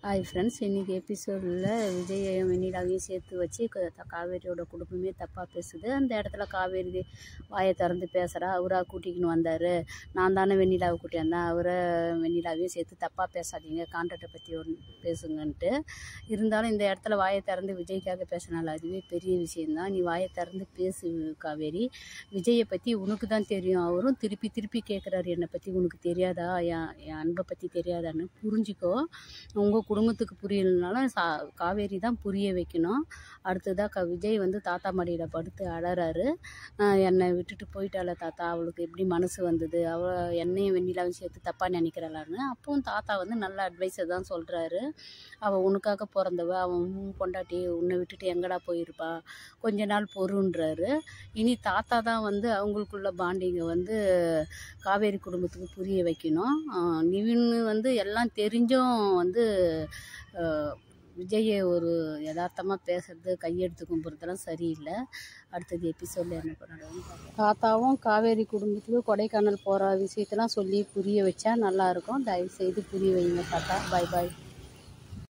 Hi friends, இன்றைக்கி எபிசோடில் விஜயையும் வெண்ணிலாவையும் சேர்த்து வச்சு காவேரியோட குடும்பமே தப்பாக பேசுது. அந்த இடத்துல காவேரி வாயை திறந்து பேசுகிறா. அவராக கூட்டிக்கின்னு வந்தார், நான் தானே வெண்ணிலாவை கூட்டி வந்தேன், அவரை வெண்ணிலாவையும் சேர்த்து தப்பாக பேசாதீங்க, கான்ட்ராக்டை பற்றி ஒன்று பேசுங்கன்ட்டு. இருந்தாலும் இந்த இடத்துல வாயை திறந்து விஜய்க்காக பேசினால அதுவே பெரிய விஷயந்தான். நீ வாயை திறந்து பேசு காவேரி, விஜயை பற்றி உனக்கு தான் தெரியும். அவரும் திருப்பி திருப்பி கேட்குறாரு, என்னை பற்றி உனக்கு தெரியாதா, என் அன்பை பற்றி தெரியாதான்னு. புரிஞ்சிக்கோ, உங்கள் குடும்பத்துக்கு புரியலனாலும் காவேரி தான் புரிய வைக்கணும். அடுத்ததாக விஜய் வந்து தாத்தா மடியில் படுத்து அழறாரு. என்னை விட்டுட்டு போயிட்டாள தாத்தா, அவளுக்கு எப்படி மனசு வந்தது, அவள் என்னையும் வெண்ணிலாவும் சேர்த்து தப்பாக நினைக்கிறாளான்னு. அப்பவும் தாத்தா வந்து நல்ல அட்வைஸை தான் சொல்கிறாரு. அவள் உனக்காக பிறந்தவ, அவன் பொண்டாட்டி உன்னை விட்டுட்டு எங்கடா போயிருப்பா, கொஞ்ச நாள் பொறுன்றாரு. இனி தாத்தா தான் வந்து அவங்களுக்குள்ள பாண்டிங்கை வந்து காவேரி குடும்பத்துக்கு புரிய வைக்கணும். நிவின் வந்து எல்லாம் தெரிஞ்சும் வந்து விஜயை ஒரு யதார்த்தமாக பேசுறது, கையெடுத்து கும்பிட்றதெல்லாம் சரியில்லை. அடுத்தது எபிசோடில் என்ன பண்ணணும். தாத்தாவும் காவேரி குடும்பத்துக்கு கொடைக்கானல் போகிற விஷயத்தெல்லாம் சொல்லி புரிய வச்சா நல்லாயிருக்கும். தயவுசெய்து புரிய வைங்க தாத்தா. பாய் பாய்.